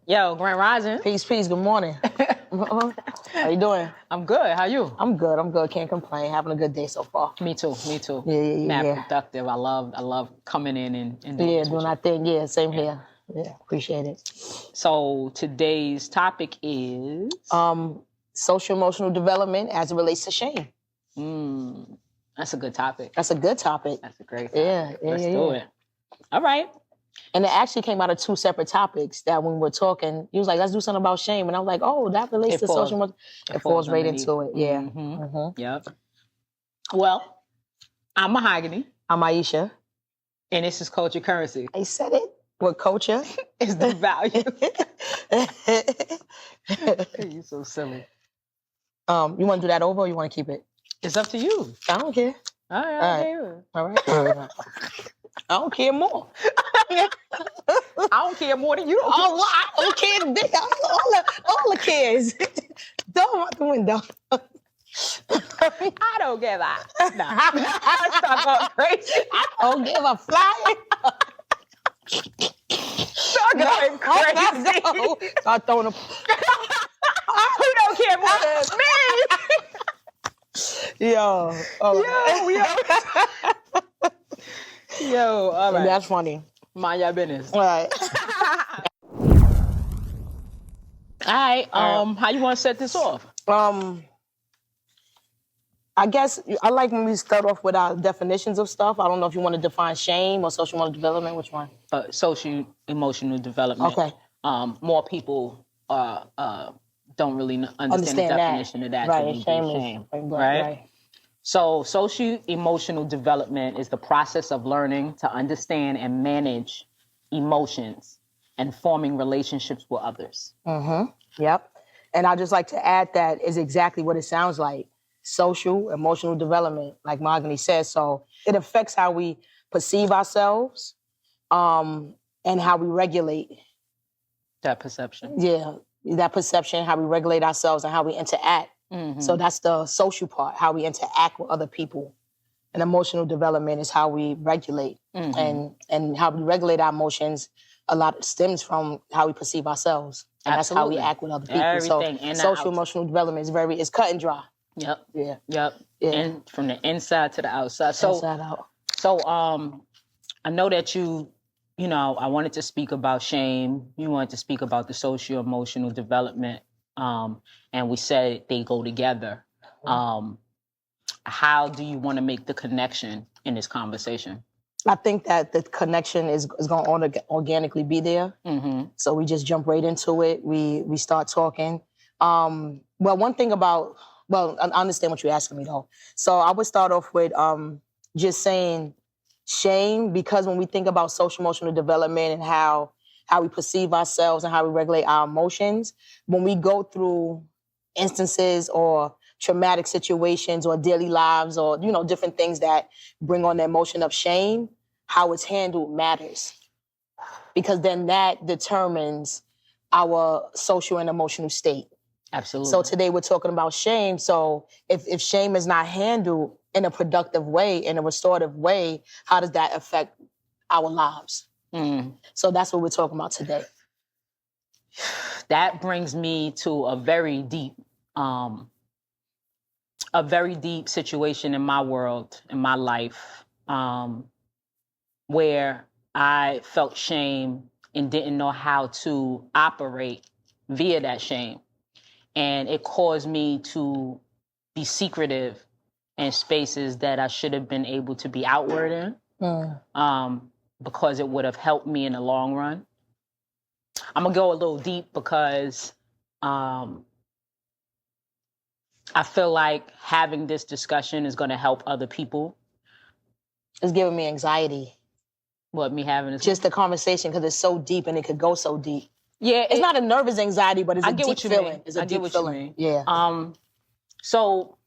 Yo, Grand Rising. Peace, peace. Good morning. How you doing? I'm good. How you? I'm good. Can't complain. Having a good day so far. Me too. Yeah. Productive. I love coming in and doing doing our thing. Yeah, same here. Yeah, appreciate it. So today's topic is social emotional development as it relates to shame. That's a good topic. That's a good topic. That's a great topic. Yeah. Let's do it. All right. And it actually came out of two separate topics that when we were talking, he was like, let's do something about shame. And I was like, oh, that relates to social emotional. It falls right into it. Yeah. Mm-hmm. Yep. Well, I'm Mahogany. I'm Aisha. And this is Culture Currency. I said it. What culture? Is the value. You're so silly. You want to do that over or you want to keep it? It's up to you. I don't care. All right. I don't care more. I don't care more than you. I don't care. All the kids. Throw out the window. I don't give a. No. I start going crazy. I don't give a flying. Start going crazy. No. Start throwing them. Who don't care more than me? Yo. Yo, all right. That's funny. Mind your business. All right. All right. How you want to set this off? I guess I like when we start off with our definitions of stuff. I don't know if you want to define shame or social emotional development. Which one? Social emotional development. Okay. More people don't really understand the definition of that. Right. Shame. Right. So social emotional development is the process of learning to understand and manage emotions and forming relationships with others. Yep. And I'd just like to add that is exactly what it sounds like. Social emotional development, like Mahogany says. So it affects how we perceive ourselves and how we regulate. That perception. Yeah, that perception, how we regulate ourselves and how we interact. So that's the social part, how we interact with other people. And emotional development is how we regulate. And how we regulate our emotions, a lot stems from how we perceive ourselves. And that's how we act with other people. Everything so social emotional development is cut and dry. Yep. Yeah. And from the inside to the outside. Inside out. So I know that I wanted to speak about shame. You wanted to speak about the social emotional development. And we said they go together. How do you want to make the connection in this conversation? I think that the connection is going to organically be there. So we just jump right into it. We start talking. One thing about, I understand what you're asking me though. So I would start off with just saying shame, because when we think about social emotional development and how we perceive ourselves and how we regulate our emotions, when we go through instances or traumatic situations or daily lives or, different things that bring on the emotion of shame, how it's handled matters. Because then that determines our social and emotional state. Absolutely. So today we're talking about shame. So if shame is not handled in a productive way, in a restorative way, how does that affect our lives? So that's what we're talking about today. That brings me to a very deep situation in my world, in my life, where I felt shame and didn't know how to operate via that shame. And it caused me to be secretive in spaces that I should have been able to be outward in. Because it would have helped me in the long run. I'm going to go a little deep because I feel like having this discussion is going to help other people. It's giving me anxiety. What, me having this? Just the conversation, because it's so deep and it could go so deep. Yeah. It's not a nervous anxiety, but it's a deep feeling. It's a deep feeling. Yeah. So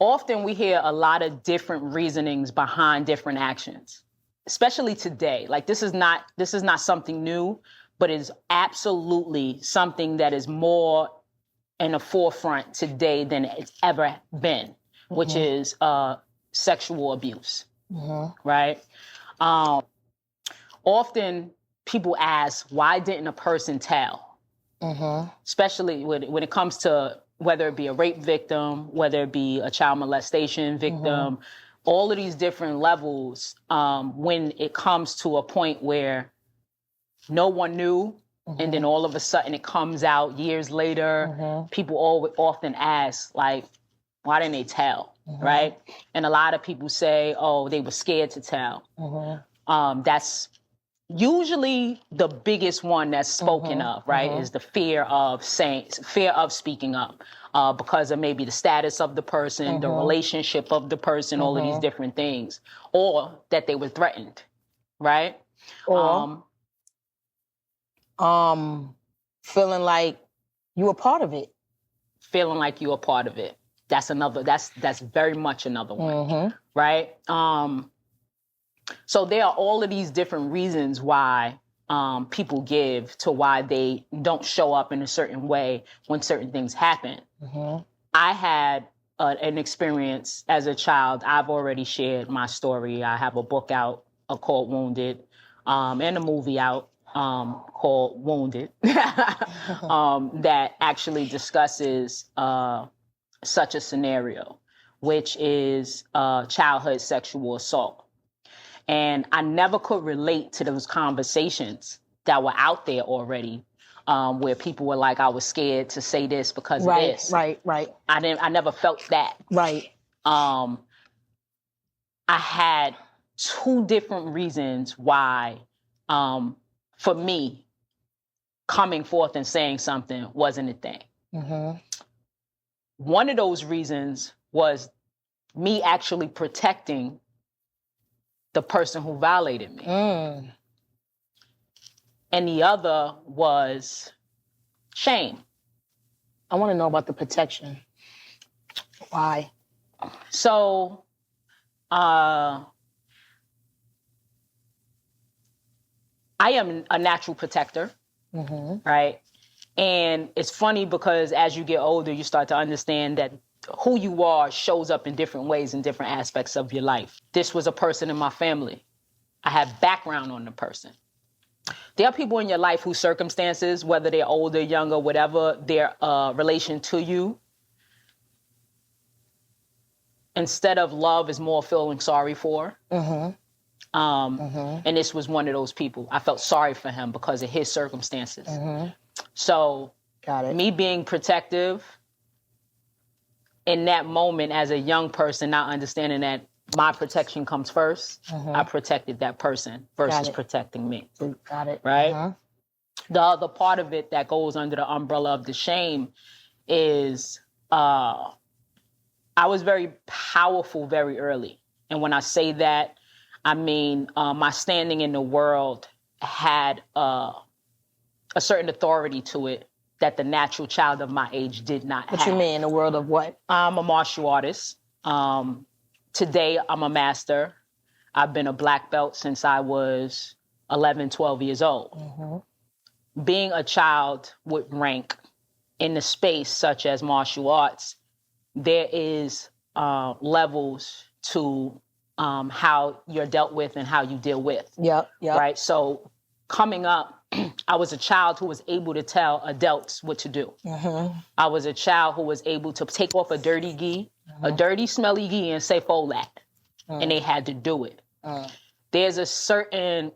often we hear a lot of different reasonings behind different actions. Especially today, like this is not something new, but it's absolutely something that is more in the forefront today than it's ever been, which is sexual abuse, right? Often people ask, why didn't a person tell? Especially when it comes to whether it be a rape victim, whether it be a child molestation victim, all of these different levels, when it comes to a point where no one knew, and then all of a sudden it comes out years later, people often ask, like, why didn't they tell, right? And a lot of people say, oh, they were scared to tell. That's usually the biggest one that's spoken of, right? Is the fear of speaking up, because of maybe the status of the person, the relationship of the person, all of these different things, or that they were threatened, right? Or feeling like you were part of it. Feeling like you were part of it. That's very much another one, right? So there are all of these different reasons why people give to why they don't show up in a certain way when certain things happen. I had an experience as a child. I've already shared my story. I have a book out called Wounded, and a movie out called Wounded that actually discusses such a scenario, which is childhood sexual assault. And I never could relate to those conversations that were out there already, where people were like, I was scared to say this because of this. Right. I never felt that. Right. I had two different reasons why, for me, coming forth and saying something wasn't a thing. One of those reasons was me actually protecting the person who violated me. And the other was shame. I want to know about the protection. Why? So, I am a natural protector, right? And it's funny because as you get older, you start to understand that who you are shows up in different ways in different aspects of your life. This was a person in my family. I have background on the person. There are people in your life whose circumstances, whether they're older, younger, whatever, their relation to you, instead of love is more feeling sorry for. And this was one of those people. I felt sorry for him because of his circumstances. So me being protective in that moment as a young person, not understanding that my protection comes first, I protected that person versus protecting me. Got it. Right? The other part of it that goes under the umbrella of the shame is I was very powerful very early. And when I say that, I mean my standing in the world had a certain authority to it that the natural child of my age did not have. What you mean, in the world of what? I'm a martial artist. Today, I'm a master. I've been a black belt since I was 11, 12 years old. Being a child with rank in the space such as martial arts, there is levels to how you're dealt with and how you deal with. Yep. Right? So coming up, I was a child who was able to tell adults what to do. I was a child who was able to take off a dirty gi, a dirty, smelly gi, and say, fold that. And they had to do it. There's a certain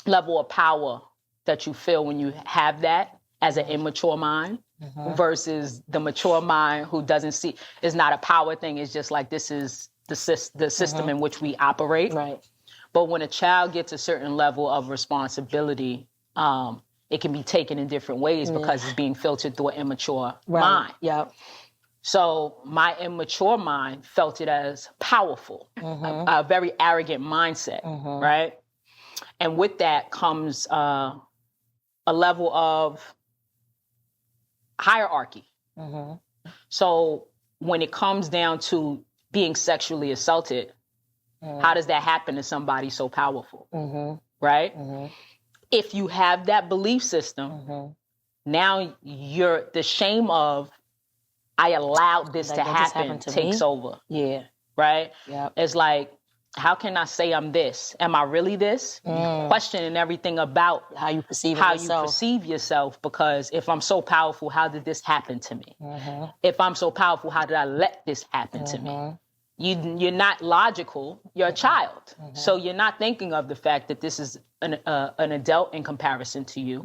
level of power that you feel when you have that as an immature mind versus the mature mind who doesn't see. It's not a power thing. It's just like this is the system in which we operate. Right. But when a child gets a certain level of responsibility, it can be taken in different ways because it's being filtered through an immature mind. Yep. So my immature mind felt it as powerful, a very arrogant mindset, right? And with that comes a level of hierarchy. So when it comes down to being sexually assaulted, how does that happen to somebody so powerful, right? If you have that belief system, now the shame of, I allowed this to happen takes over. Yeah. Right? Yep. It's like, how can I say I'm this? Am I really this? Questioning everything about how you perceive yourself, because if I'm so powerful, how did this happen to me? If I'm so powerful, how did I let this happen to me? You're not logical. You're a child. So you're not thinking of the fact that this is an adult in comparison to you.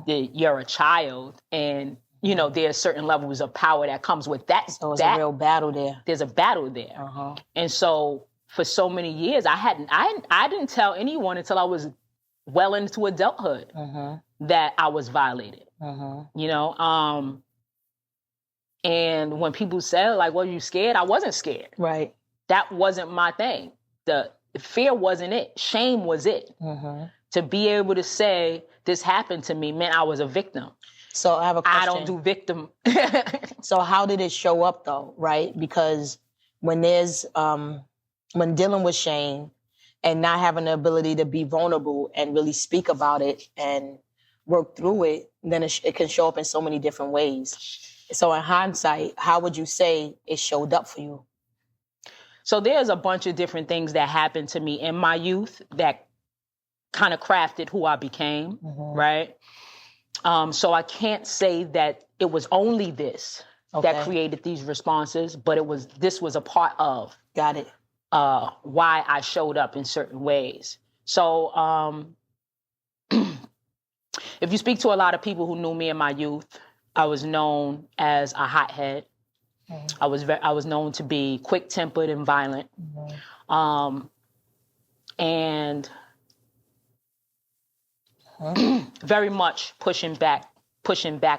That you're a child, and you know there's certain levels of power that comes with that. So it's a real battle there. There's a battle there. And so for so many years, I didn't tell anyone until I was well into adulthood that I was violated. You know, and when people said, like, well, you scared? I wasn't scared. Right. That wasn't my thing. The fear wasn't it. Shame was it. To be able to say this happened to me meant I was a victim. So I have a question. I don't do victim. So how did it show up though, right? Because when there's, when dealing with shame and not having the ability to be vulnerable and really speak about it and work through it, then it can show up in so many different ways. So in hindsight, how would you say it showed up for you? So there's a bunch of different things that happened to me in my youth that kind of crafted who I became, right? So I can't say that it was only this that created these responses, but this was a part of. Got it. Why I showed up in certain ways. So if you speak to a lot of people who knew me in my youth, I was known as a hothead. I was known to be quick-tempered and violent, and very much pushing back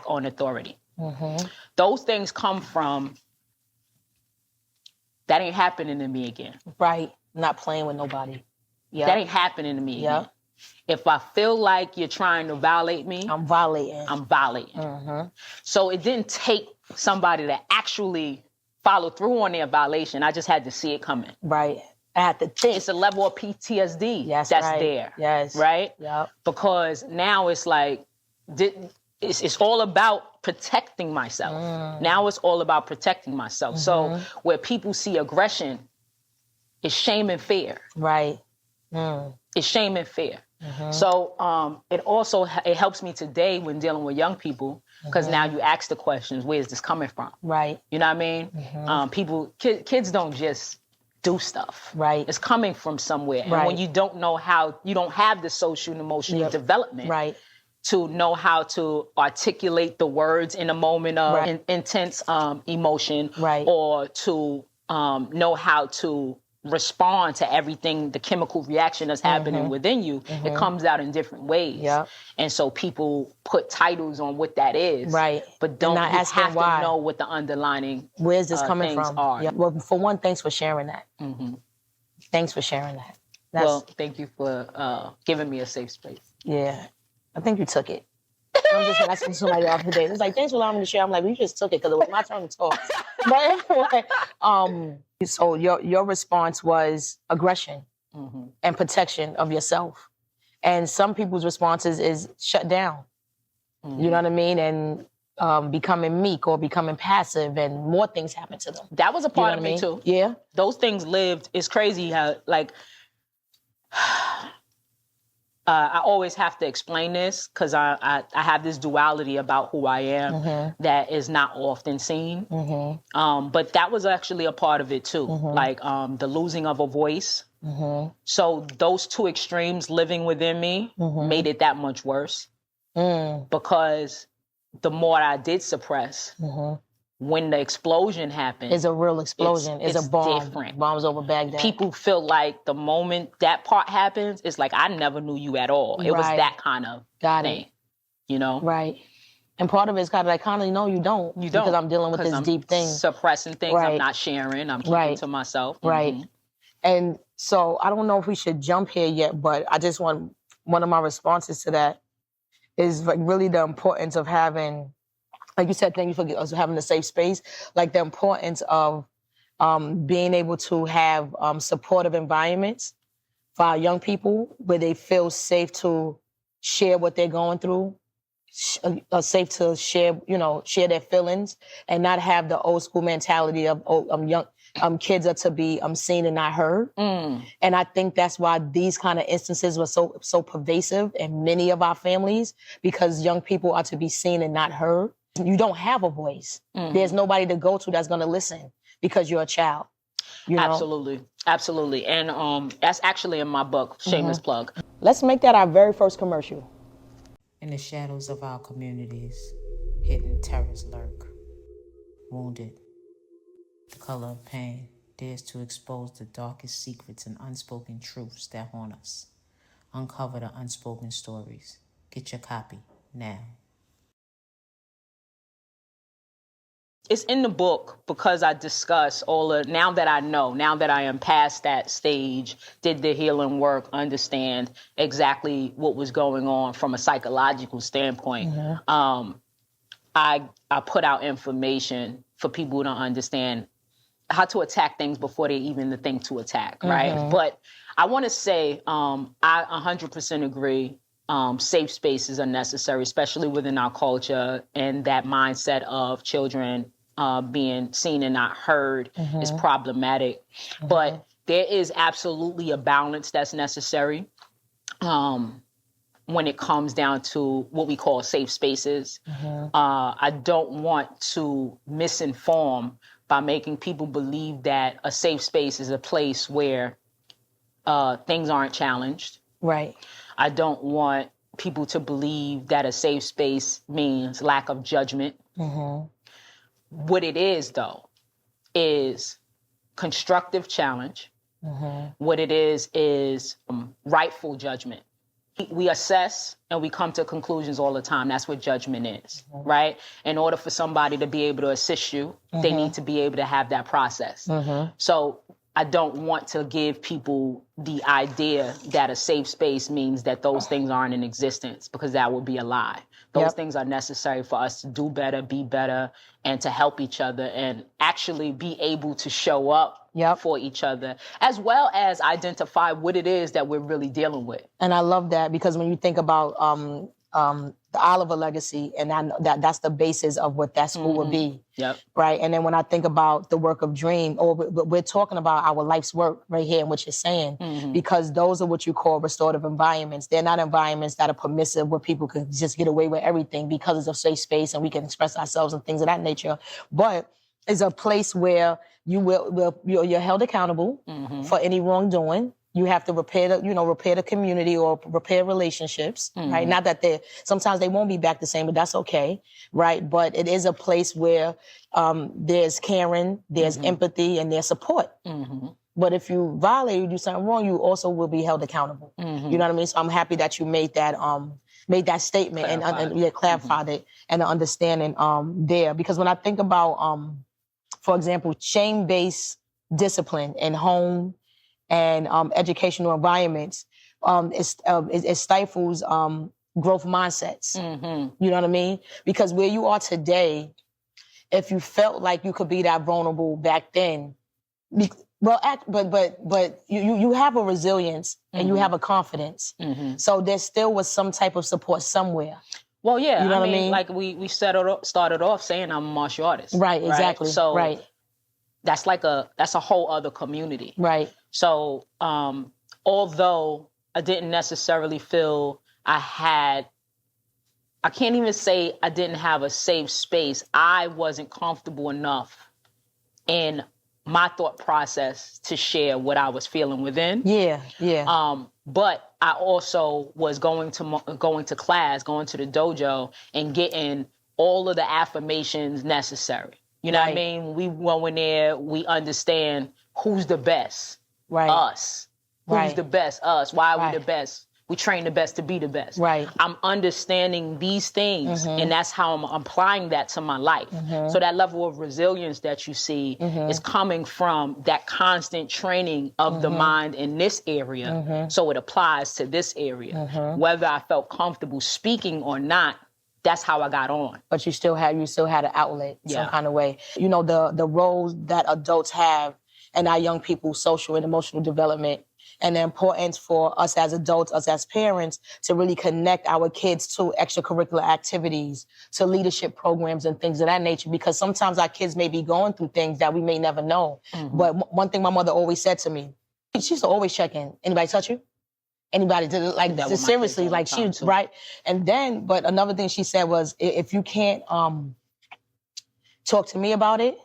on authority. Those things come from that ain't happening to me again. Right, not playing with nobody. Yeah, that ain't happening to me again. If I feel like you're trying to violate me, I'm violating. So it didn't take somebody to actually follow through on their violation. I just had to see it coming. Right. I had to think. It's a level of PTSD that's there. Yes. Right? Yep. Because now it's like, it's all about protecting myself. Now it's all about protecting myself. So where people see aggression, it's shame and fear. Right. It's shame and fear. So it helps me today when dealing with young people, because now you ask the questions, where is this coming from? Right. You know what I mean? Kids don't just do stuff. Right. It's coming from somewhere. And when you don't know how, you don't have the social and emotional development to know how to articulate the words in a moment of intense emotion, or to know how to respond to everything, the chemical reaction that's happening within you. It comes out in different ways. And so people put titles on what that is. Right. But don't have to know what the underlining where's this coming from are. Yeah. Well, for one, thanks for sharing that. Thanks for sharing that. Well, thank you for giving me a safe space. Yeah. I think you took it. I'm just asking somebody the other day. It's like, thanks for allowing me to share. I'm like, we just took it because it was my turn to talk. But anyway, so your response was aggression and protection of yourself. And some people's responses is shut down. You know what I mean? And becoming meek or becoming passive, and more things happen to them. That was a part of me too. Yeah. Those things lived. It's crazy how, like, I always have to explain this because I have this duality about who I am that is not often seen. But that was actually a part of it too. Like the losing of a voice. So those two extremes living within me made it that much worse. Because the more I did suppress, when the explosion happened, it's a real explosion. It's a bomb. Different. Bombs over Baghdad. People feel like the moment that part happens, it's like, I never knew you at all. It was that kind of thing. You know? Right. And part of it is kind of like, no, you don't. You don't. Because I'm dealing with this deep thing. Suppressing things. I'm not sharing. I'm keeping to myself. Right. And so I don't know if we should jump here yet, but I just want, one of my responses to that is like really the importance of having, like you said, thank you for us having a safe space, like the importance of being able to have supportive environments for our young people where they feel safe to share what they're going through, safe to share, share their feelings, and not have the old school mentality of young. kids are to be seen and not heard. And I think that's why these kind of instances were so pervasive in many of our families, because young people are to be seen and not heard. You don't have a voice. There's nobody to go to that's going to listen because you're a child. You know? Absolutely. And that's actually in my book, shameless plug. Let's make that our very first commercial. In the shadows of our communities, hidden terrors lurk. Wounded, the color of pain dares to expose the darkest secrets and unspoken truths that haunt us. Uncover the unspoken stories. Get your copy now. It's in the book because I discuss now that I know, now that I am past that stage, did the healing work, understand exactly what was going on from a psychological standpoint. I put out information for people to understand how to attack things before they even think to attack, right? But I want to say I 100% agree. Safe spaces are necessary, especially within our culture, and that mindset of children being seen and not heard is problematic. But there is absolutely a balance that's necessary when it comes down to what we call safe spaces. I don't want to misinform by making people believe that a safe space is a place where things aren't challenged. Right. I don't want people to believe that a safe space means lack of judgment. What it is, though, is constructive challenge. What it is rightful judgment. We assess and we come to conclusions all the time. That's what judgment is, right? In order for somebody to be able to assist you, they need to be able to have that process. So I don't want to give people the idea that a safe space means that those things aren't in existence, because that would be a lie. Those things are necessary for us to do better, be better, and to help each other and actually be able to show up for each other, as well as identify what it is that we're really dealing with. And I love that, because when you think about the Oliver legacy, and that's the basis of what that school would be. Right. And then when I think about the work of Dream, or we're talking about our life's work right here in what you're saying, because those are what you call restorative environments. They're not environments that are permissive where people can just get away with everything because it's a safe space and we can express ourselves and things of that nature. But it's a place where you're held accountable for any wrongdoing. You have to repair the community or repair relationships, right? Not that sometimes they won't be back the same, but that's okay, right? But it is a place where there's caring, there's empathy, and there's support. But if you violate, you do something wrong, you also will be held accountable. You know what I mean? So I'm happy that you made that statement and clarified it, and the understanding there. Because when I think about, for example, shame-based discipline in home and educational environments, it stifles growth mindsets. You know what I mean? Because where you are today, if you felt like you could be that vulnerable back then, but you have a resilience and you have a confidence. So there still was some type of support somewhere. Well, yeah, you know what I mean? Like we started off saying I'm a martial artist. Right, exactly. So right. That's a whole other community. Right. So although I didn't necessarily feel I can't even say I didn't have a safe space. I wasn't comfortable enough in my thought process to share what I was feeling within. Yeah. But I also was going to class, going to the dojo, and getting all of the affirmations necessary. You know what I mean? We go in there, we understand who's the best. Right. Us. Who's the best? Us. Why are we the best? We train the best to be the best. Right. I'm understanding these things, and that's how I'm applying that to my life. So that level of resilience that you see is coming from that constant training of the mind in this area. So it applies to this area. Whether I felt comfortable speaking or not, that's how I got on. But you still had an outlet some kind of way. You know, the roles that adults have in our young people's social and emotional development and the importance for us as adults, us as parents, to really connect our kids to extracurricular activities, to leadership programs and things of that nature, because sometimes our kids may be going through things that we may never know. But one thing my mother always said to me, she used to always check in. Anybody touch you? Anybody did it? Like, seriously, like she, right? And then, but another thing she said was, if you can't talk to me about it,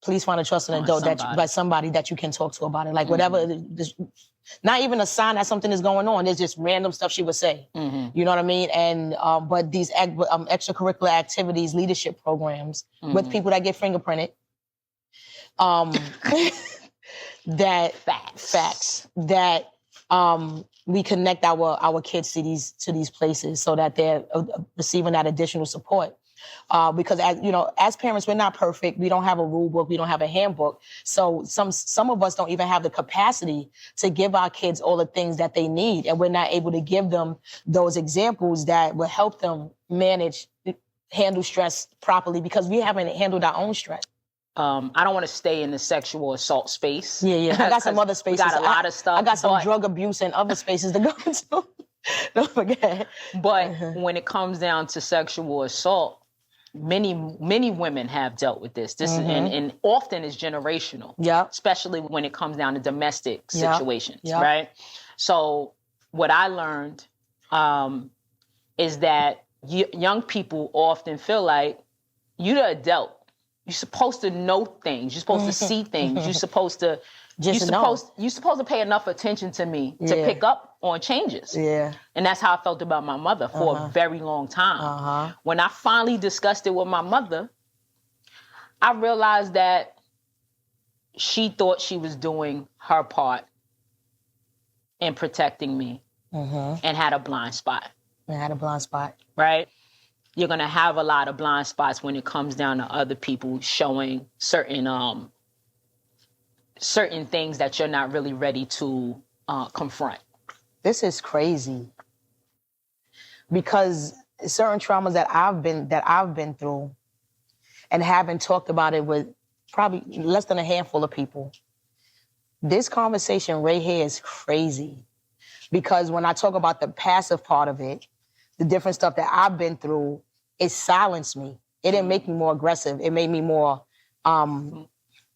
please find a trusted adult, somebody that you can talk to about it. Like whatever, not even a sign that something is going on. There's just random stuff she would say. You know what I mean? And but these extracurricular activities, leadership programs with people that get fingerprinted, that facts that we connect our kids to these places so that they're receiving that additional support. Because as parents, we're not perfect. We don't have a rule book. We don't have a handbook. So some of us don't even have the capacity to give our kids all the things that they need. And we're not able to give them those examples that will help them handle stress properly, because we haven't handled our own stress. I don't want to stay in the sexual assault space. Yeah. I got some other spaces. We got a lot of stuff. I got some drug abuse and other spaces to go into. Don't forget. But when it comes down to sexual assault, many women have dealt with this. This is, and often is generational. Yeah. Especially when it comes down to domestic situations, right? So what I learned is that young people often feel like you're the adult. You're supposed to know things. You're supposed to see things. You're supposed to you're supposed to pay enough attention to me to pick up on changes. Yeah. And that's how I felt about my mother for a very long time. When I finally discussed it with my mother, I realized that she thought she was doing her part in protecting me and had a blind spot. Right? You're going to have a lot of blind spots when it comes down to other people showing certain things that you're not really ready to confront. This is crazy, because certain traumas that I've been through and haven't talked about it with probably less than a handful of people. This conversation right here is crazy, because when I talk about the passive part of it, the different stuff that I've been through, it silenced me. It didn't make me more aggressive. It made me more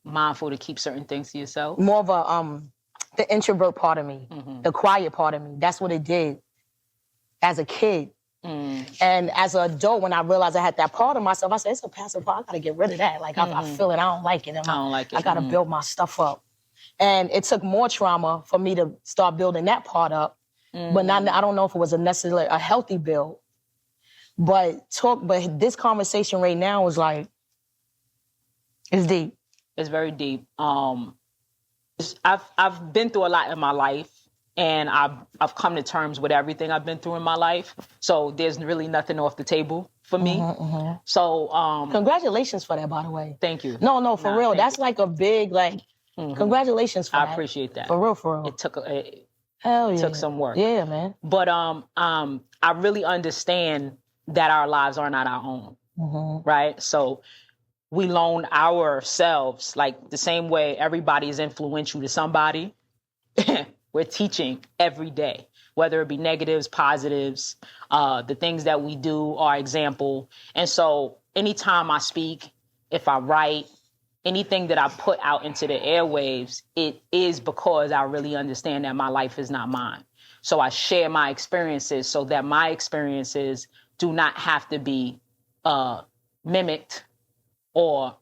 mindful to keep certain things to yourself. More of a the introvert part of me, the quiet part of me. That's what it did as a kid. And as an adult, when I realized I had that part of myself, I said, it's a passive part. I got to get rid of that. Like, I feel it. I don't like it. I don't like it. I got to build my stuff up. And it took more trauma for me to start building that part up. But I don't know if it was necessarily a healthy build. But this conversation right now is like, it's deep. It's very deep. I've been through a lot in my life, and I've come to terms with everything I've been through in my life. So there's really nothing off the table for me. So congratulations for that, by the way. Thank you. No, for real. That's like a big congratulations for that. I appreciate that. For real. It took hell yeah. Took some work. Yeah, man. But I really understand that our lives are not our own. Right? So we loan ourselves, like the same way everybody is influential to somebody. We're teaching every day, whether it be negatives, positives, the things that we do are example. And so anytime I speak, if I write, anything that I put out into the airwaves, it is because I really understand that my life is not mine. So I share my experiences so that my experiences do not have to be mimicked or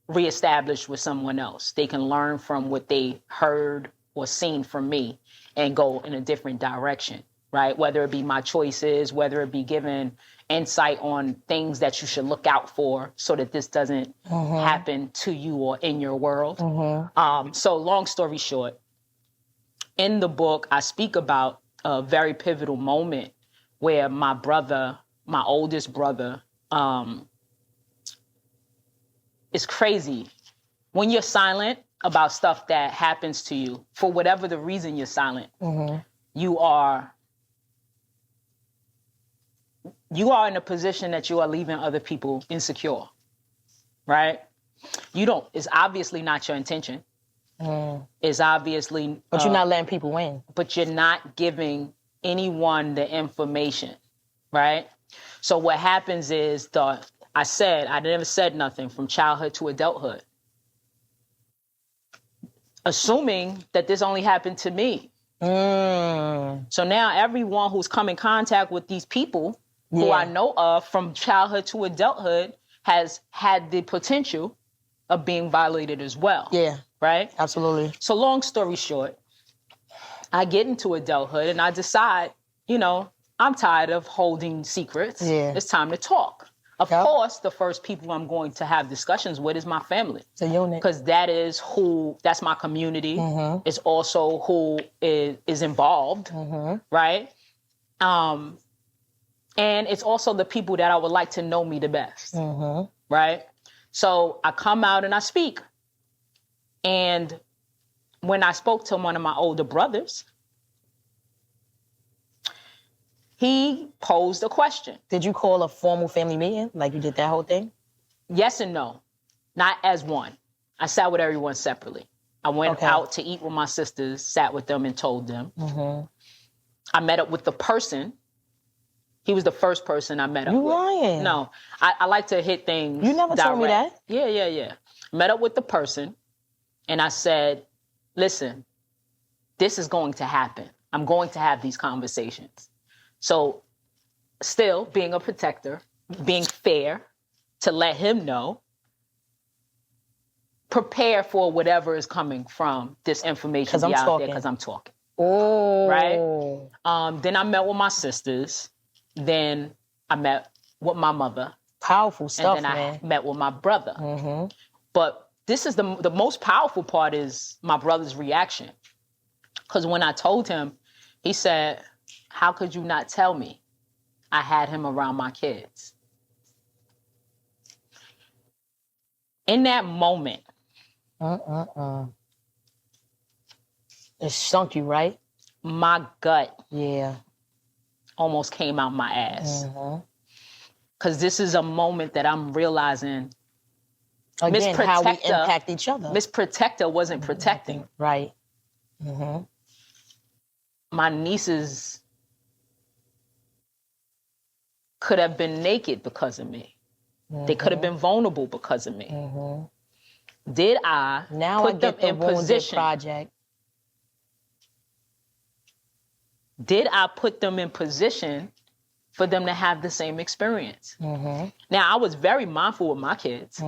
reestablished with someone else. They can learn from what they heard or seen from me and go in a different direction, right? Whether it be my choices, whether it be given insight on things that you should look out for so that this doesn't happen to you or in your world. So long story short, in the book, I speak about a very pivotal moment where my brother, my oldest brother, it's crazy. When you're silent about stuff that happens to you, for whatever the reason you're silent, you are in a position that you are leaving other people insecure, right? It's obviously not your intention. is obviously... But you're not letting people in. But you're not giving anyone the information, right? So what happens is, I never said nothing from childhood to adulthood, assuming that this only happened to me. So now everyone who's come in contact with these people who I know of from childhood to adulthood has had the potential of being violated as well. Yeah. Right? Absolutely. So long story short, I get into adulthood and I decide, I'm tired of holding secrets. Yeah. It's time to talk. Of course, the first people I'm going to have discussions with is my family. It's a unit. Because that's my community. It's also who is involved, right? And it's also the people that I would like to know me the best, right? So I come out and I speak. And when I spoke to one of my older brothers, he posed a question. Did you call a formal family meeting? Like you did that whole thing? Yes and no. Not as one. I sat with everyone separately. I went out to eat with my sisters, sat with them and told them. I met up with the person. He was the first person I met up with. You lying? No. I like to hit things You never told me that. Yeah. Met up with the person and I said, listen, this is going to happen. I'm going to have these conversations. So still being a protector, being fair, to let him know, prepare for whatever is coming from this information out there because I'm talking. Oh. Right? Then I met with my sisters. Then I met with my mother. Powerful stuff, and then man. I met with my brother. But this is the most powerful part is my brother's reaction. Because when I told him, he said, how could you not tell me? I had him around my kids. In that moment. It sunk you, right? My gut. Yeah. Almost came out my ass. Because this is a moment that I'm realizing. Again, how we impact each other. Miss Protector wasn't protecting. Right. My nieces could have been naked because of me. They could have been vulnerable because of me. Did I put them in position? Project. Did I put them in position for them to have the same experience? Now, I was very mindful with my kids.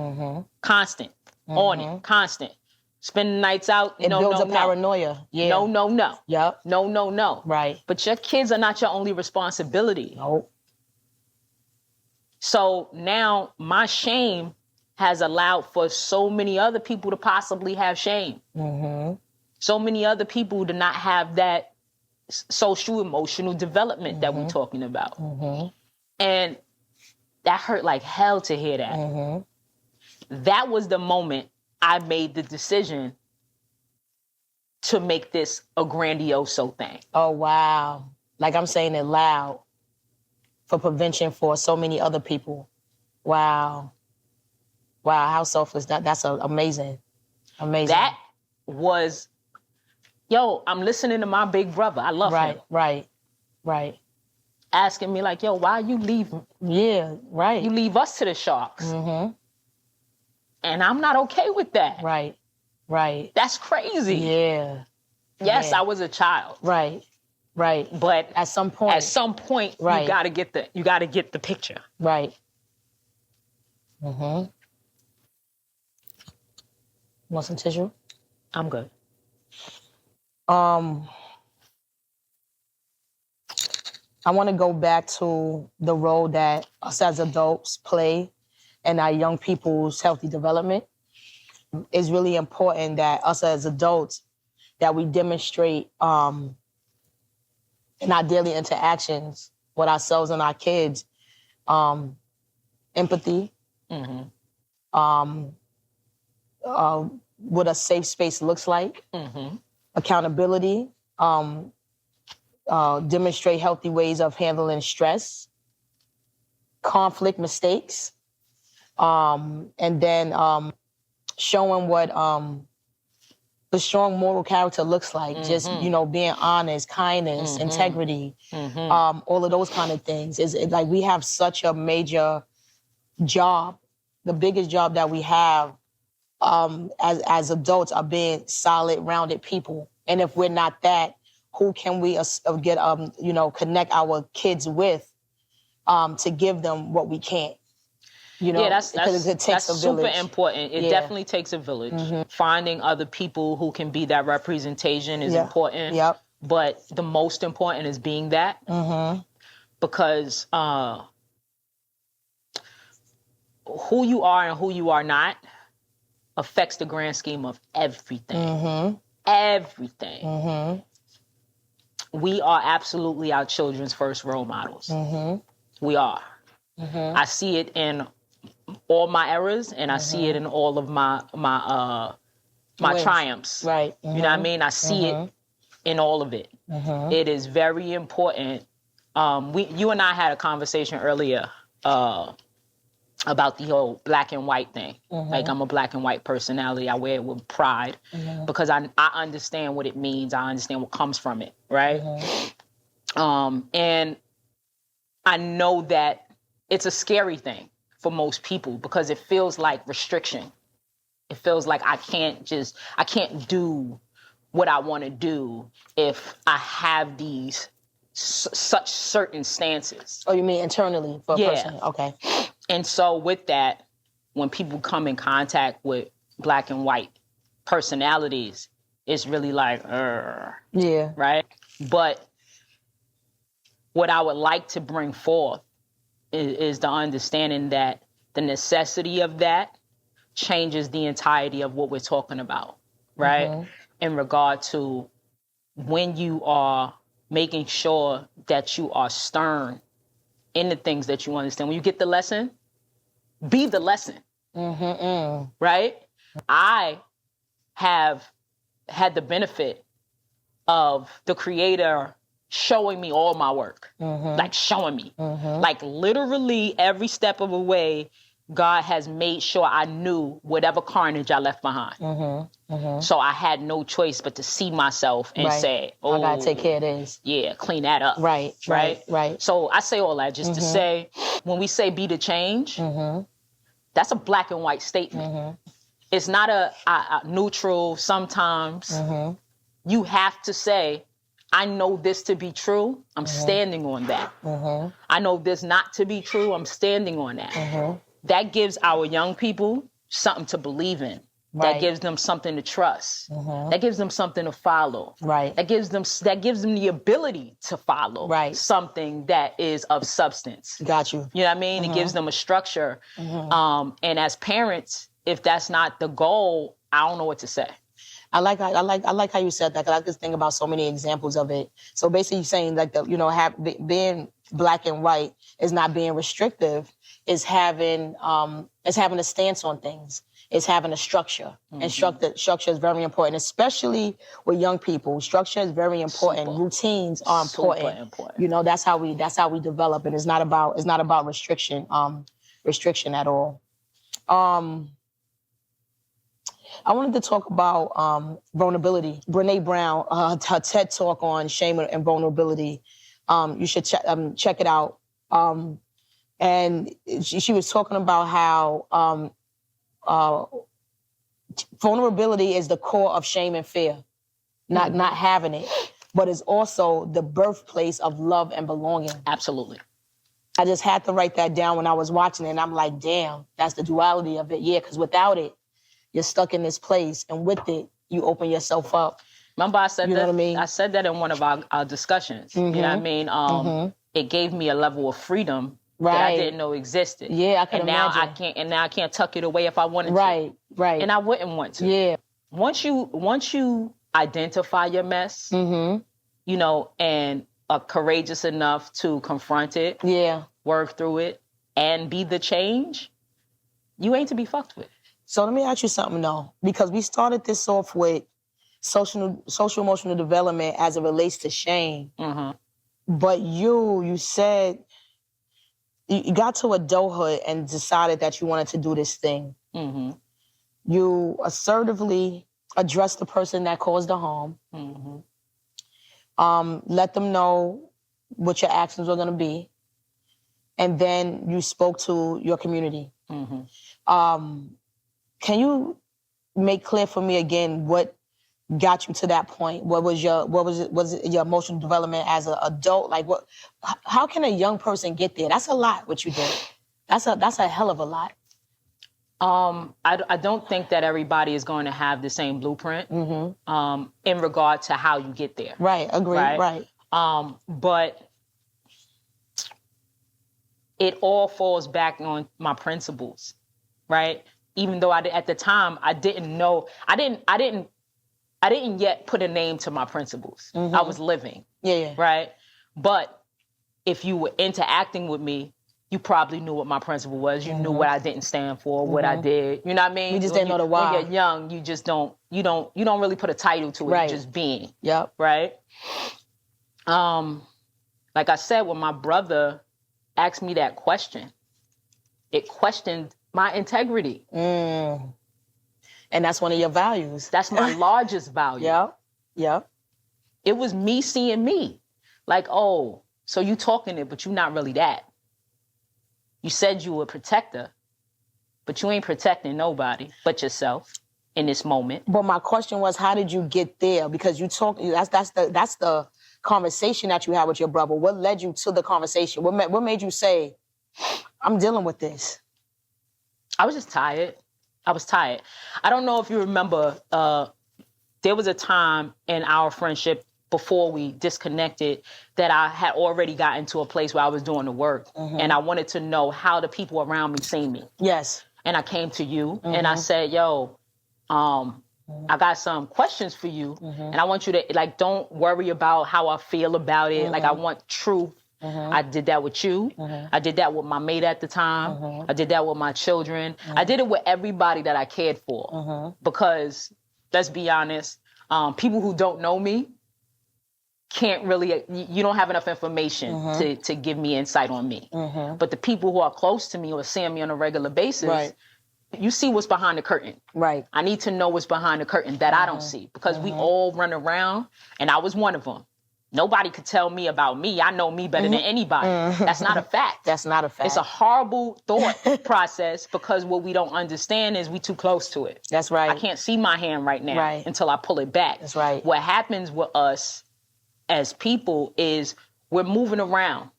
Constant. On it. Constant. Spending nights out. It builds a paranoia. Yeah. No. Yep. No. Right. But your kids are not your only responsibility. Nope. So now my shame has allowed for so many other people to possibly have shame. So many other people to not have that social, emotional development that we're talking about. And that hurt like hell to hear that. That was the moment I made the decision to make this a grandiose thing. Oh, wow. Like I'm saying it loud for prevention for so many other people. Wow. Wow, how selfless. That's amazing. Amazing. That was, I'm listening to my big brother. I love him. Right. Asking me like, why you leave? Yeah, right. You leave us to the sharks. And I'm not okay with that. Right. That's crazy. Yeah. Yes, I was a child. Right. But at some point, you gotta get the picture. Right. Want some tissue? I'm good. I want to go back to the role that us as adults play in our young people's healthy development. It's really important that us as adults, that we demonstrate in our daily interactions with ourselves and our kids, empathy, what a safe space looks like, accountability, demonstrate healthy ways of handling stress, conflict, mistakes, and then showing what the strong moral character looks like. Just, you know, being honest, kindness, integrity, all of those kind of things. Like we have such a major job. The biggest job that we have as adults are being solid, rounded people. And if we're not that, who can we get, you know, connect our kids with to give them what we can't? You know, yeah, because it takes a super village. important. It definitely takes a village. Finding other people who can be that representation is important. Yep. But the most important is being that. Because who you are and who you are not affects the grand scheme of everything. Everything. We are absolutely our children's first role models. We are. I see it in all my errors, and I see it in all of my triumphs. Right. You know what I mean? I see it in all of it. It is very important. You and I had a conversation earlier about the whole black and white thing. Like, I'm a black and white personality. I wear it with pride because I understand what it means. I understand what comes from it, right? And I know that it's a scary thing for most people because it feels like restriction. It feels like I can't do what I want to do if I have these such certain stances. Oh, you mean internally for a person? Okay. And so with that, when people come in contact with black and white personalities, it's really like, right? But what I would like to bring forth is the understanding that the necessity of that changes the entirety of what we're talking about, right? In regard to when you are making sure that you are stern in the things that you understand. When you get the lesson, be the lesson, right? I have had the benefit of the Creator showing me all my work, like showing me, like literally every step of the way, God has made sure I knew whatever carnage I left behind. So I had no choice but to see myself and say, I gotta take care of this. Yeah, clean that up. Right. So I say all that just to say, when we say be the change, that's a black and white statement. It's not a neutral sometimes. You have to say, I know this to be true. I'm standing on that. I know this not to be true. I'm standing on that. That gives our young people something to believe in. That gives them something to trust. That gives them something to follow. That gives them the ability to follow something that is of substance. Got you. You know what I mean? It gives them a structure. And as parents, if that's not the goal, I don't know what to say. I like how you said that, because I just think about so many examples of it. So basically, you're saying like being black and white is not being restrictive. Is having a stance on things. It's having a structure, and structure is very important, especially with young people. Structure is very important. Routines are important. You know, that's how we develop, and it's not about restriction at all. I wanted to talk about vulnerability. Brene Brown, her TED Talk on shame and vulnerability. You should check it out. And she was talking about how vulnerability is the core of shame and fear, not having it, but it's also the birthplace of love and belonging. Absolutely. I just had to write that down when I was watching it, and I'm like, damn, that's the duality of it. Yeah, because without it, you're stuck in this place, and with it, you open yourself up. Remember, I said you know what I mean? I said that in one of our discussions. You know what I mean? It gave me a level of freedom that I didn't know existed. Yeah, I can imagine. Now I can't tuck it away if I wanted to. Right. And I wouldn't want to. Yeah. Once you identify your mess, you know, and are courageous enough to confront it, work through it, and be the change, you ain't to be fucked with. So let me ask you something though, because we started this off with social emotional development as it relates to shame. But you said you got to adulthood and decided that you wanted to do this thing. You assertively address the person that caused the harm. Let them know what your actions are going to be. And then you spoke to your community. Can you make clear for me again what got you to that point? Was it your emotional development as an adult? Like how can a young person get there? That's a lot what you did. That's a hell of a lot. I don't think that everybody is going to have the same blueprint in regard to how you get there. Right, agree, right. But it all falls back on my principles, right? Even though at the time I didn't know, I didn't yet put a name to my principles. I was living, right? But if you were interacting with me, you probably knew what my principle was. You knew what I didn't stand for, what I did. You know what I mean? You just didn't know the why. When you're young, you just don't really put a title to it. Right. You're just being. Yep. Right? Like I said, when my brother asked me that question, it questioned my integrity. And that's one of your values. That's my largest value. Yep. It was me seeing me. Like, oh, so you talking it, but you're not really that. You said you were a protector, but you ain't protecting nobody but yourself in this moment. But my question was, how did you get there? Because you talk, that's the conversation that you had with your brother. What led you to the conversation? What made you say, I'm dealing with this? I was just tired. I don't know if you remember, there was a time in our friendship before we disconnected that I had already gotten to a place where I was doing the work and I wanted to know how the people around me see me. Yes. And I came to you and I said, yo, I got some questions for you and I want you to, like, don't worry about how I feel about it. Like, I want truth. I did that with you. I did that with my mate at the time. I did that with my children. I did it with everybody that I cared for. Because, let's be honest, people who don't know me can't really, you don't have enough information to give me insight on me. But the people who are close to me or seeing me on a regular basis, you see what's behind the curtain. Right. I need to know what's behind the curtain that I don't see, because we all run around, and I was one of them. Nobody could tell me about me. I know me better than anybody. That's not a fact. That's not a fact. It's a horrible thought process, because what we don't understand is we too close to it. That's right. I can't see my hand right now until I pull it back. That's right. What happens with us as people is we're moving around,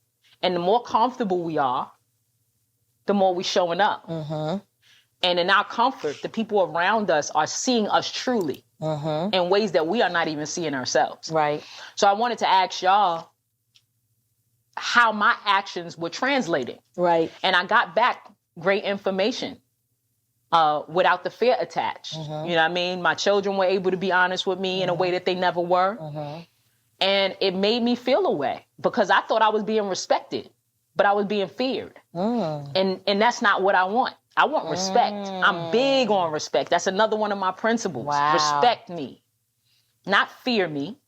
and the more comfortable we are, the more we're showing up. And in our comfort, the people around us are seeing us truly in ways that we are not even seeing ourselves. Right. So I wanted to ask y'all how my actions were translating. Right. And I got back great information without the fear attached. You know what I mean? My children were able to be honest with me in a way that they never were. And it made me feel a way, because I thought I was being respected, but I was being feared. And that's not what I want. I want respect. I'm big on respect. That's another one of my principles. Wow. Respect me, not fear me.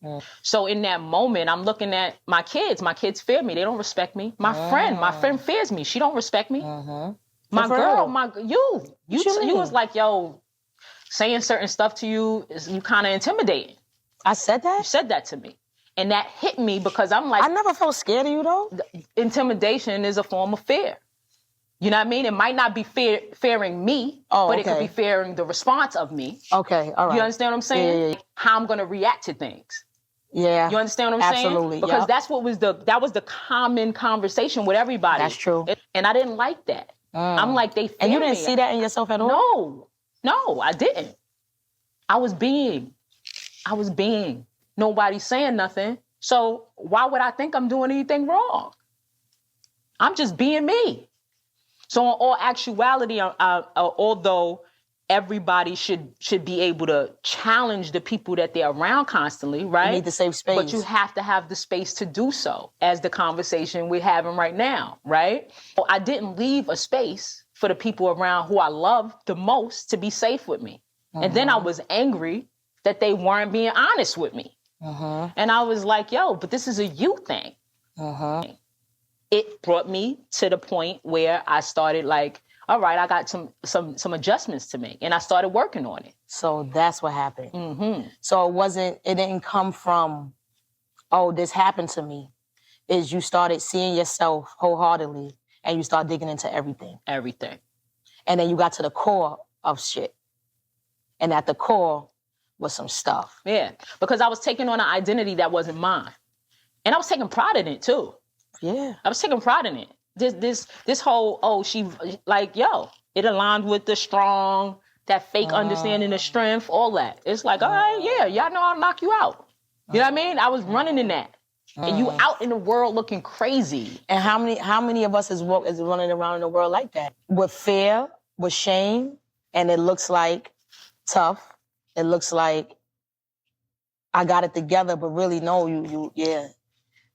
So in that moment, I'm looking at my kids. My kids fear me. They don't respect me. My friend fears me. She don't respect me. My girl, you was like, yo, saying certain stuff to you is you kind of intimidating. I said that? You said that to me. And that hit me, because I'm like, I never felt scared of you, though. Intimidation is a form of fear. You know what I mean? It might not be fearing me, but it could be fearing the response of me. Okay, all right. You understand what I'm saying? Yeah. How I'm going to react to things. Yeah. You understand what I'm saying? Absolutely. Because that was the common conversation with everybody. That's true. And I didn't like that. I'm like, they fear And you didn't me. see that in yourself at all? No, I didn't. I was being. Nobody's saying nothing. So why would I think I'm doing anything wrong? I'm just being me. So in all actuality, although everybody should be able to challenge the people that they're around constantly, right? You need the safe space. But you have to have the space to do so, as the conversation we're having right now, right? So I didn't leave a space for the people around who I love the most to be safe with me. And then I was angry that they weren't being honest with me. And I was like, yo, but this is a you thing. It brought me to the point where I started like, all right, I got some adjustments to make. And I started working on it. So that's what happened. Mm-hmm. So it didn't come from, oh, this happened to me. Is you started seeing yourself wholeheartedly and you start digging into everything. Everything. And then you got to the core of shit. And at the core was some stuff. Yeah, because I was taking on an identity that wasn't mine. And I was taking pride in it too. Yeah. I was taking pride in it. This whole, she, like, yo, it aligned with the strong, that fake understanding of strength, all that. It's like, all right, yeah, y'all know I'll knock you out. You know what I mean? I was running in that. And you out in the world looking crazy. And how many of us is running around in the world like that? With fear, with shame, and it looks like tough. It looks like I got it together, but really, no, yeah.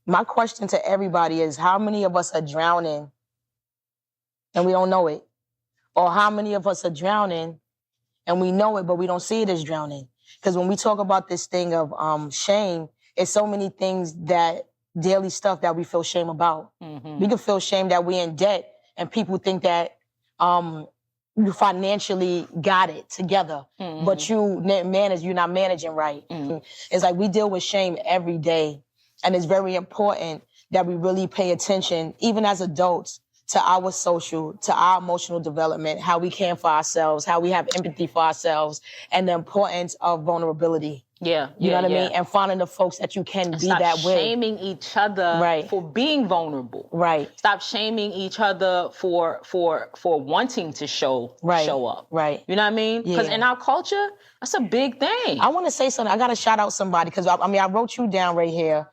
My question to everybody is, how many of us are drowning and we don't know it? Or how many of us are drowning and we know it, but we don't see it as drowning? Because when we talk about this thing of shame, it's so many things daily stuff that we feel shame about. Mm-hmm. We can feel shame that we're in debt and people think that you financially got it together, but you're not managing right. Mm-hmm. It's like we deal with shame every day. And it's very important that we really pay attention, even as adults, to our social, to our emotional development, how we care for ourselves, how we have empathy for ourselves, and the importance of vulnerability. Yeah. You know what I mean? And finding the folks that you can be that with. Stop shaming each other for being vulnerable. Right. Stop shaming each other for wanting to show up. Right. You know what I mean? Because in our culture, that's a big thing. I want to say something. I got to shout out somebody because I wrote you down right here.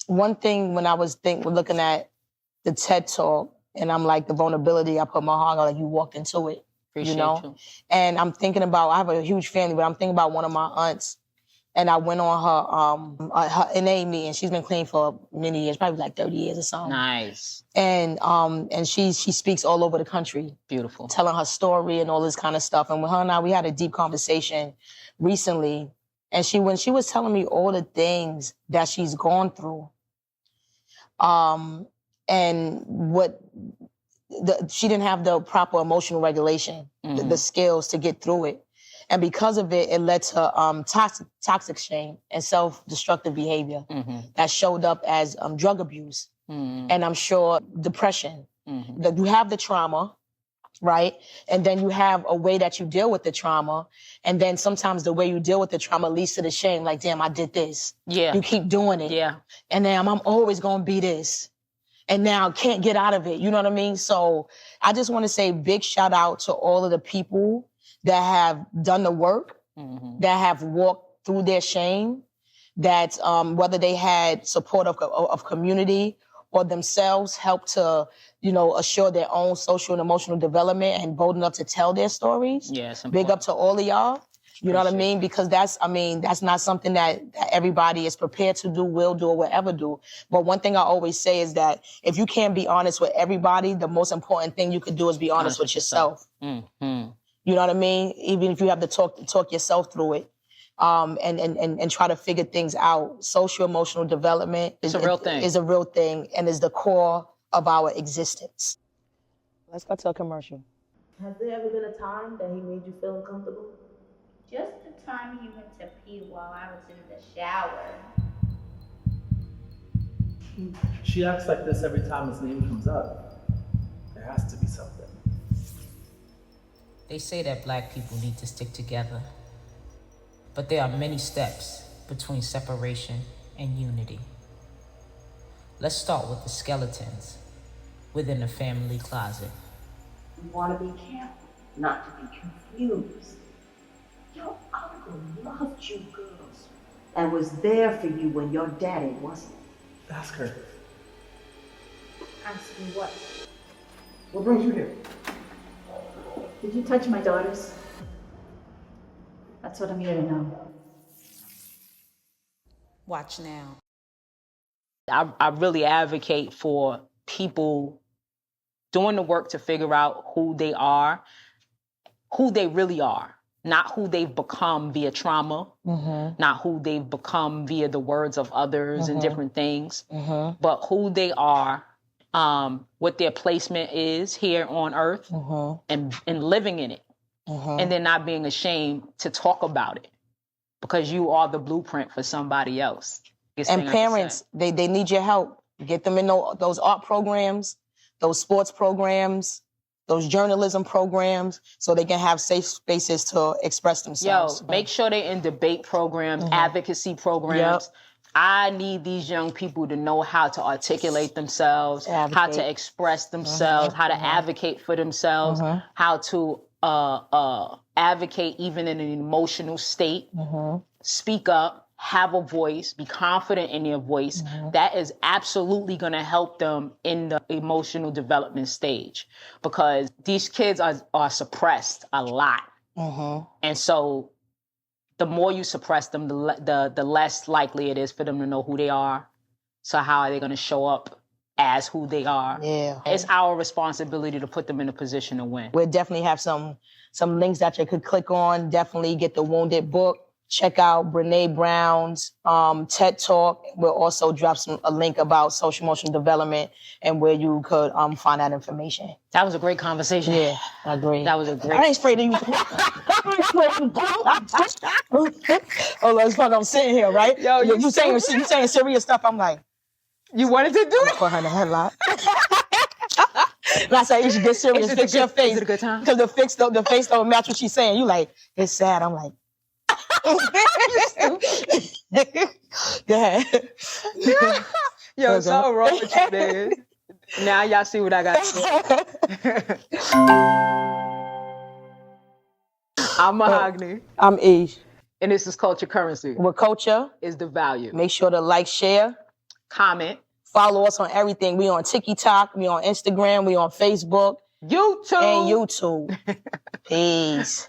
One thing when I was looking at the TED Talk and I'm like the vulnerability, I put my heart on, like you walked into it. Appreciate you. And I'm thinking about, I have a huge family, but I'm thinking about one of my aunts. And I went on her NA meeting. She's been clean for many years, probably like 30 years or something. Nice. And she speaks all over the country. Beautiful. Telling her story and all this kind of stuff. And with her and I, we had a deep conversation recently. And when she was telling me all the things that she's gone through, and she didn't have the proper emotional regulation, the skills to get through it. And because of it, it led to toxic shame and self-destructive behavior that showed up as drug abuse. And I'm sure depression. That you have the trauma, right? And then you have a way that you deal with the trauma. And then sometimes the way you deal with the trauma leads to the shame. Like, damn, I did this. Yeah. You keep doing it. Yeah. And then I'm always going to be this. And now I can't get out of it. You know what I mean? So I just want to say big shout out to all of the people that have done the work, that have walked through their shame, that whether they had support of community or themselves helped to, assure their own social and emotional development and bold enough to tell their stories. Yes. Big up to all of y'all. You know what I mean? Because that's not something that everybody is prepared to do, will do, or will ever do. But one thing I always say is that if you can't be honest with everybody, the most important thing you could do is be honest with yourself. Mm-hmm. You know what I mean? Even if you have to talk yourself through it, and try to figure things out. Social emotional development is a real thing and is the core of our existence. Let's go to a commercial. Has there ever been a time that he made you feel uncomfortable? Just the time he went to pee while I was in the shower. She acts like this every time his name comes up. There has to be something. They say that Black people need to stick together, but there are many steps between separation and unity. Let's start with the skeletons within the family closet. You want to be careful, not to be confused. Your uncle loved you girls and was there for you when your daddy wasn't. Ask her. Ask me what? What brings you here? Did you touch my daughters? That's what I'm here to know. Watch now. I really advocate for people doing the work to figure out who they are, who they really are, not who they've become via trauma, not who they've become via the words of others and different things, but who they are what their placement is here on earth and living in it. And then not being ashamed to talk about it because you are the blueprint for somebody else. And parents, they need your help. Get them in those art programs, those sports programs, those journalism programs, so they can have safe spaces to express themselves. Yo, make sure they're in debate programs, advocacy programs. Yep. I need these young people to know how to articulate themselves, how to express themselves, how to advocate for themselves, how to advocate even in an emotional state, speak up, have a voice, be confident in their voice. That is absolutely going to help them in the emotional development stage because these kids are suppressed a lot. And so the more you suppress them, the less likely it is for them to know who they are. So how are they going to show up as who they are? Yeah. It's our responsibility to put them in a position to win. We'll definitely have some links that you could click on. Definitely get the Wounded book. Check out Brene Brown's TED Talk. We'll also drop a link about social emotional development and where you could find that information. That was a great conversation. Yeah, I agree. That was a great. I ain't afraid of you. Oh, that's fun. I'm sitting here, right? Yo, you saying serious stuff. I'm like, you wanted to do it? Put her in a headlock. And I said, you should get serious. Fix your face. Is it a good time? Because the face don't match what she's saying. You like, it's sad. I'm like. Go ahead. Yo, something wrong with you, man. Now y'all see what I got to say. I'm Mahogany. I'm E. And this is Culture Currency. Where culture is the value. Make sure to like, share, comment. Follow us on everything. We on TikTok, we on Instagram, we on Facebook. YouTube. And YouTube. Peace.